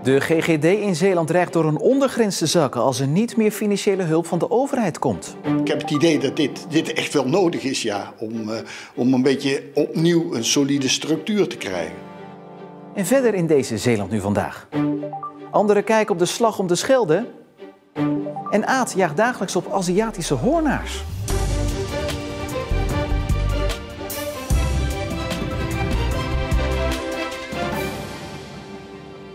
De GGD in Zeeland dreigt door een ondergrens te zakken als er niet meer financiële hulp van de overheid komt. Ik heb het idee dat dit echt wel nodig is, ja, om een beetje opnieuw een solide structuur te krijgen. En verder in deze Zeeland nu vandaag. Anderen kijken op de slag om de Schelde. En Aad jaagt dagelijks op Aziatische hoornaars.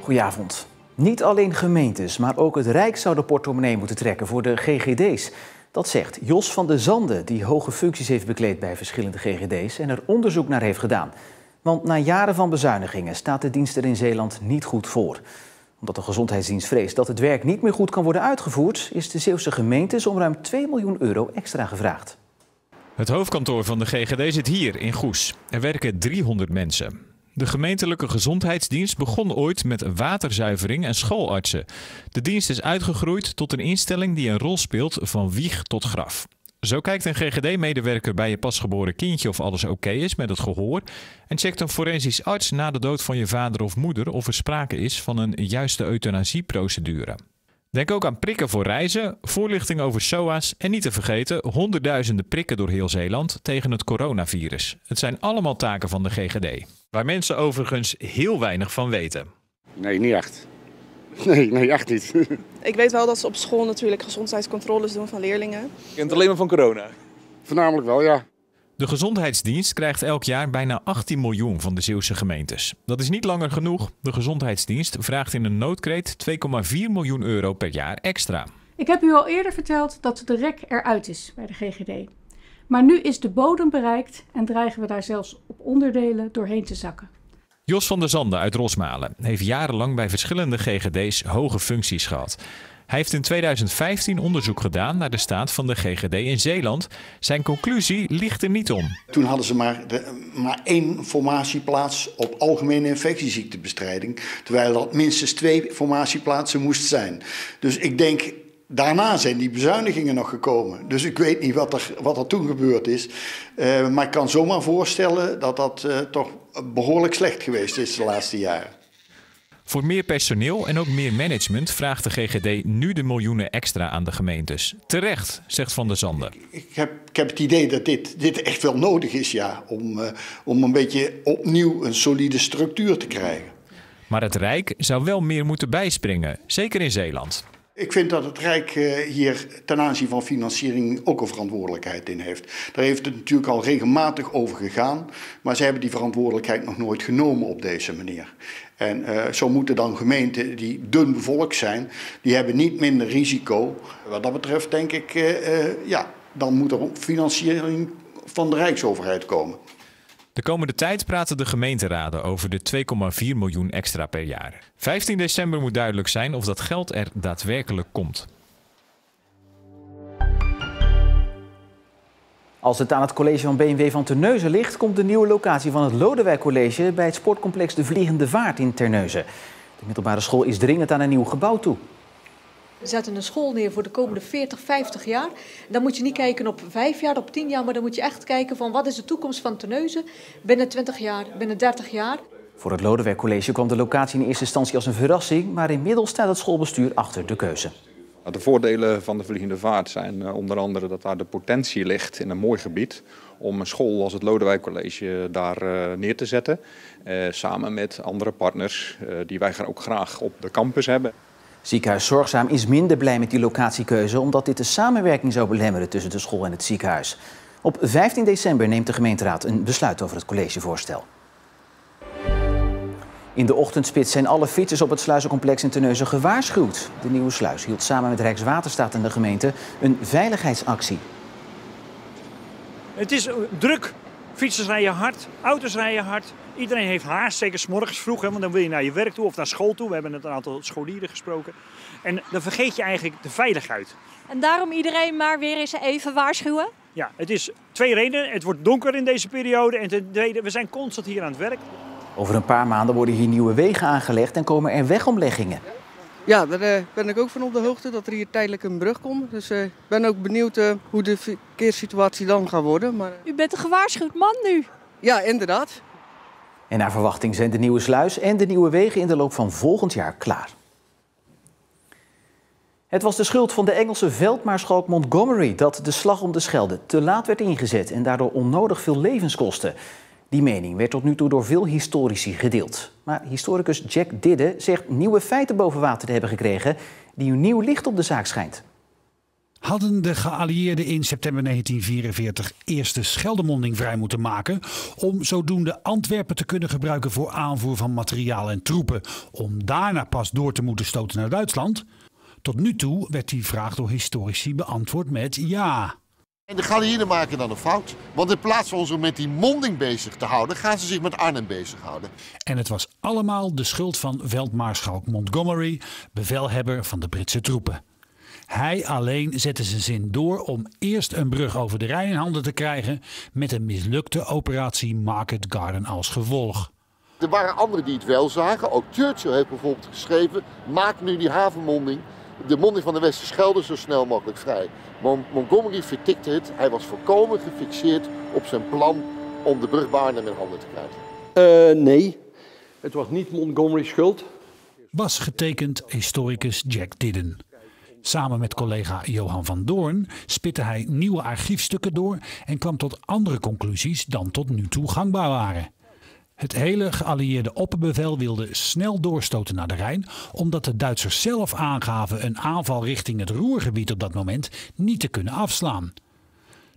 Goedenavond. Niet alleen gemeentes, maar ook het Rijk zou de portemonnee moeten trekken voor de GGD's. Dat zegt Jos van de Zande, die hoge functies heeft bekleed bij verschillende GGD's en er onderzoek naar heeft gedaan. Want na jaren van bezuinigingen staat de dienst er in Zeeland niet goed voor. Omdat de gezondheidsdienst vreest dat het werk niet meer goed kan worden uitgevoerd, is de Zeeuwse gemeentes om ruim 2 miljoen euro extra gevraagd. Het hoofdkantoor van de GGD zit hier in Goes. Er werken 300 mensen. De gemeentelijke gezondheidsdienst begon ooit met waterzuivering en schoolartsen. De dienst is uitgegroeid tot een instelling die een rol speelt van wieg tot graf. Zo kijkt een GGD-medewerker bij je pasgeboren kindje of alles oké is met het gehoor en checkt een forensisch arts na de dood van je vader of moeder of er sprake is van een juiste euthanasieprocedure. Denk ook aan prikken voor reizen, voorlichting over SOA's en niet te vergeten honderdduizenden prikken door heel Zeeland tegen het coronavirus. Het zijn allemaal taken van de GGD, waar mensen overigens heel weinig van weten. Nee, niet echt. Nee, echt niet. Ik weet wel dat ze op school natuurlijk gezondheidscontroles doen van leerlingen. Je kent alleen maar van corona? Voornamelijk wel, ja. De gezondheidsdienst krijgt elk jaar bijna 18 miljoen van de Zeeuwse gemeentes. Dat is niet langer genoeg. De gezondheidsdienst vraagt in een noodkreet 2,4 miljoen euro per jaar extra. Ik heb u al eerder verteld dat de rek eruit is bij de GGD. Maar nu is de bodem bereikt en dreigen we daar zelfs op onderdelen doorheen te zakken. Jos van der Zande uit Rosmalen heeft jarenlang bij verschillende GGD's hoge functies gehad. Hij heeft in 2015 onderzoek gedaan naar de staat van de GGD in Zeeland. Zijn conclusie ligt er niet om. Toen hadden ze maar 1 formatieplaats op algemene infectieziektebestrijding, terwijl dat minstens 2 formatieplaatsen moest zijn. Dus ik denk, daarna zijn die bezuinigingen nog gekomen. Dus ik weet niet wat er toen gebeurd is. Maar ik kan zomaar voorstellen dat dat toch behoorlijk slecht geweest is de laatste jaren. Voor meer personeel en ook meer management vraagt de GGD nu de miljoenen extra aan de gemeentes. Terecht, zegt Van der Zande. Ik heb het idee dat dit echt wel nodig is, ja, om een beetje opnieuw een solide structuur te krijgen. Maar het Rijk zou wel meer moeten bijspringen, zeker in Zeeland. Ik vind dat het Rijk hier ten aanzien van financiering ook een verantwoordelijkheid in heeft. Daar heeft het natuurlijk al regelmatig over gegaan, maar ze hebben die verantwoordelijkheid nog nooit genomen op deze manier. En zo moeten dan gemeenten die dun bevolkt zijn, die hebben niet minder risico. Wat dat betreft denk ik, dan moet er financiering van de Rijksoverheid komen. De komende tijd praten de gemeenteraden over de 2,4 miljoen extra per jaar. 15 december moet duidelijk zijn of dat geld er daadwerkelijk komt. Als het aan het college van BMW van Terneuzen ligt, komt de nieuwe locatie van het Lodewijk College bij het sportcomplex De Vliegende Vaart in Terneuzen. De middelbare school is dringend aan een nieuw gebouw toe. We zetten een school neer voor de komende 40, 50 jaar. Dan moet je niet kijken op 5 jaar, op 10 jaar, maar dan moet je echt kijken van wat is de toekomst van Terneuzen binnen 20 jaar, binnen 30 jaar. Voor het Lodewijk College kwam de locatie in eerste instantie als een verrassing, maar inmiddels staat het schoolbestuur achter de keuze. De voordelen van de Vliegende Vaart zijn onder andere dat daar de potentie ligt in een mooi gebied om een school als het Lodewijk College daar neer te zetten. Samen met andere partners die wij ook graag op de campus hebben. Ziekenhuis Zorgzaam is minder blij met die locatiekeuze omdat dit de samenwerking zou belemmeren tussen de school en het ziekenhuis. Op 15 december neemt de gemeenteraad een besluit over het collegevoorstel. In de ochtendspits zijn alle fietsers op het sluizencomplex in Terneuzen gewaarschuwd. De nieuwe sluis hield samen met Rijkswaterstaat en de gemeente een veiligheidsactie. Het is druk. Fietsers rijden hard, auto's rijden hard. Iedereen heeft haast, zeker 's morgens vroeg, want dan wil je naar je werk toe of naar school toe. We hebben met een aantal scholieren gesproken. En dan vergeet je eigenlijk de veiligheid. En daarom iedereen maar weer eens even waarschuwen? Ja, het is 2 redenen. Het wordt donker in deze periode en ten tweede, we zijn constant hier aan het werk. Over een paar maanden worden hier nieuwe wegen aangelegd en komen er wegomleggingen. Ja, daar ben ik ook van op de hoogte dat er hier tijdelijk een brug komt. Dus ik ben ook benieuwd hoe de verkeerssituatie dan gaat worden. Maar, U bent een gewaarschuwd man nu. Ja, inderdaad. En naar verwachting zijn de nieuwe sluis en de nieuwe wegen in de loop van volgend jaar klaar. Het was de schuld van de Engelse veldmaarschalk Montgomery dat de slag om de Schelde te laat werd ingezet en daardoor onnodig veel levens kostte. Die mening werd tot nu toe door veel historici gedeeld. Maar historicus Jack Didde zegt nieuwe feiten boven water te hebben gekregen die een nieuw licht op de zaak schijnt. Hadden de geallieerden in september 1944 eerst de Scheldemonding vrij moeten maken om zodoende Antwerpen te kunnen gebruiken voor aanvoer van materiaal en troepen, om daarna pas door te moeten stoten naar Duitsland? Tot nu toe werd die vraag door historici beantwoord met ja. En de geallieerden maken dan een fout, want in plaats van zich met die monding bezig te houden, gaan ze zich met Arnhem bezighouden. En het was allemaal de schuld van veldmaarschalk Montgomery, bevelhebber van de Britse troepen. Hij alleen zette zijn zin door om eerst een brug over de Rijn in handen te krijgen met een mislukte operatie Market Garden als gevolg. Er waren anderen die het wel zagen. Ook Churchill heeft bijvoorbeeld geschreven, maak nu die havenmonding, de monding van de Westerschelde, zo snel mogelijk vrij. Montgomery vertikte het. Hij was volkomen gefixeerd op zijn plan om de brug bij Arnhem in handen te krijgen. Nee, het was niet Montgomery's schuld. Was getekend historicus Jack Didden. Samen met collega Johan van Doorn spitte hij nieuwe archiefstukken door en kwam tot andere conclusies dan tot nu toe gangbaar waren. Het hele geallieerde opperbevel wilde snel doorstoten naar de Rijn, omdat de Duitsers zelf aangaven een aanval richting het Ruhrgebied op dat moment niet te kunnen afslaan.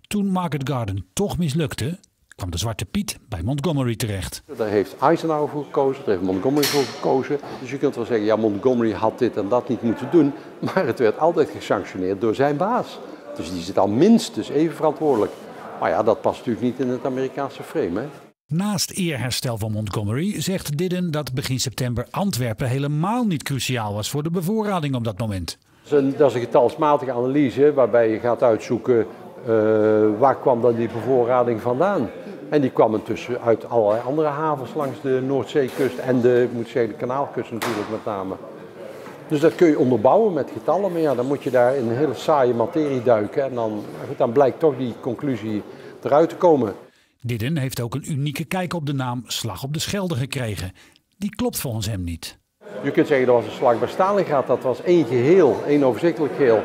Toen Market Garden toch mislukte, kwam de Zwarte Piet bij Montgomery terecht. Daar heeft Eisenhower voor gekozen, daar heeft Montgomery voor gekozen. Dus je kunt wel zeggen, ja, Montgomery had dit en dat niet moeten doen, maar het werd altijd gesanctioneerd door zijn baas. Dus die zit al minstens even verantwoordelijk. Maar ja, dat past natuurlijk niet in het Amerikaanse frame, hè. Naast eerherstel van Montgomery zegt Didden dat begin september Antwerpen helemaal niet cruciaal was voor de bevoorrading op dat moment. Dat is een getalsmatige analyse waarbij je gaat uitzoeken waar kwam dan die bevoorrading vandaan. En die kwam intussen uit allerlei andere havens langs de Noordzeekust en de Kanaalkust natuurlijk met name. Dus dat kun je onderbouwen met getallen, maar ja, dan moet je daar in een hele saaie materie duiken en dan blijkt toch die conclusie eruit te komen. Didden heeft ook een unieke kijk op de naam Slag op de Schelde gekregen. Die klopt volgens hem niet. Je kunt zeggen dat was een slag bij Stalingrad, dat was één geheel, één overzichtelijk geheel.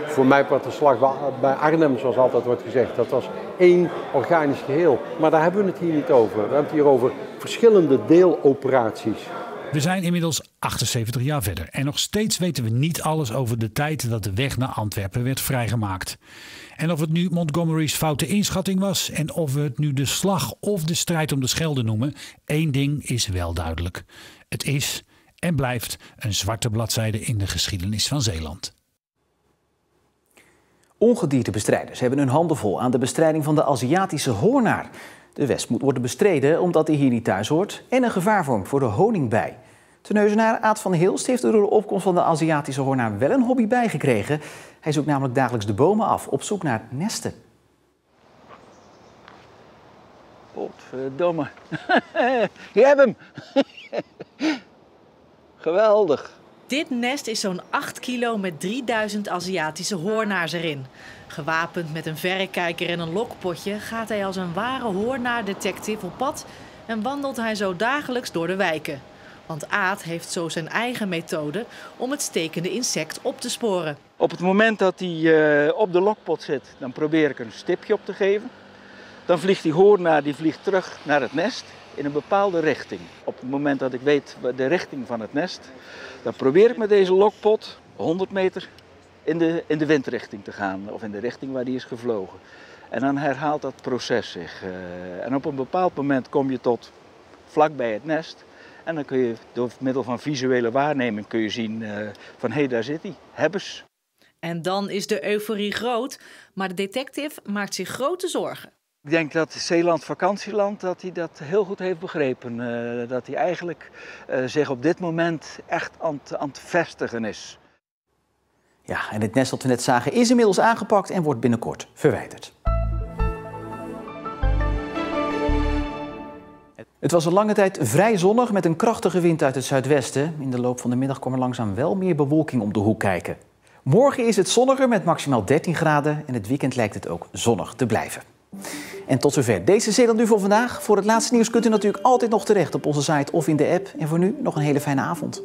Voor mij was de slag bij Arnhem, zoals altijd wordt gezegd, dat was één organisch geheel. Maar daar hebben we het hier niet over. We hebben het hier over verschillende deeloperaties. We zijn inmiddels 78 jaar verder en nog steeds weten we niet alles over de tijd dat de weg naar Antwerpen werd vrijgemaakt. En of het nu Montgomery's foute inschatting was en of we het nu de slag of de strijd om de Schelde noemen, één ding is wel duidelijk. Het is en blijft een zwarte bladzijde in de geschiedenis van Zeeland. Ongediertebestrijders hebben hun handen vol aan de bestrijding van de Aziatische hoornaar. De wesp moet worden bestreden omdat hij hier niet thuis hoort en een gevaar vormt voor de honingbij. Tenneuzenaar Aad van Hilst heeft er door de opkomst van de Aziatische hoornaar wel een hobby bijgekregen. Hij zoekt namelijk dagelijks de bomen af op zoek naar nesten. Godverdomme. Je hebt hem. Geweldig. Dit nest is zo'n 8 kilo met 3000 Aziatische hoornaars erin. Gewapend met een verrekijker en een lokpotje gaat hij als een ware hoornaardetective op pad en wandelt hij zo dagelijks door de wijken. Want Aad heeft zo zijn eigen methode om het stekende insect op te sporen. Op het moment dat hij op de lokpot zit, dan probeer ik er een stipje op te geven. Dan vliegt die hoornaar terug naar het nest in een bepaalde richting. Op het moment dat ik weet de richting van het nest, dan probeer ik met deze lokpot 100 meter in de windrichting te gaan of in de richting waar die is gevlogen. En dan herhaalt dat proces zich. En op een bepaald moment kom je tot vlak bij het nest. En dan kun je door middel van visuele waarneming kun je zien van hé, daar zit hij, hebbes. En dan is de euforie groot, maar de detective maakt zich grote zorgen. Ik denk dat Zeeland Vakantieland dat hij dat heel goed heeft begrepen. Dat hij eigenlijk zich op dit moment echt aan het vestigen is. Ja, en het nest dat we net zagen is inmiddels aangepakt en wordt binnenkort verwijderd. Het was een lange tijd vrij zonnig met een krachtige wind uit het zuidwesten. In de loop van de middag kwam er langzaam wel meer bewolking om de hoek kijken. Morgen is het zonniger met maximaal 13 graden en het weekend lijkt het ook zonnig te blijven. En tot zover deze Zeeland Nu voor vandaag. Voor het laatste nieuws kunt u natuurlijk altijd nog terecht op onze site of in de app. En voor nu nog een hele fijne avond.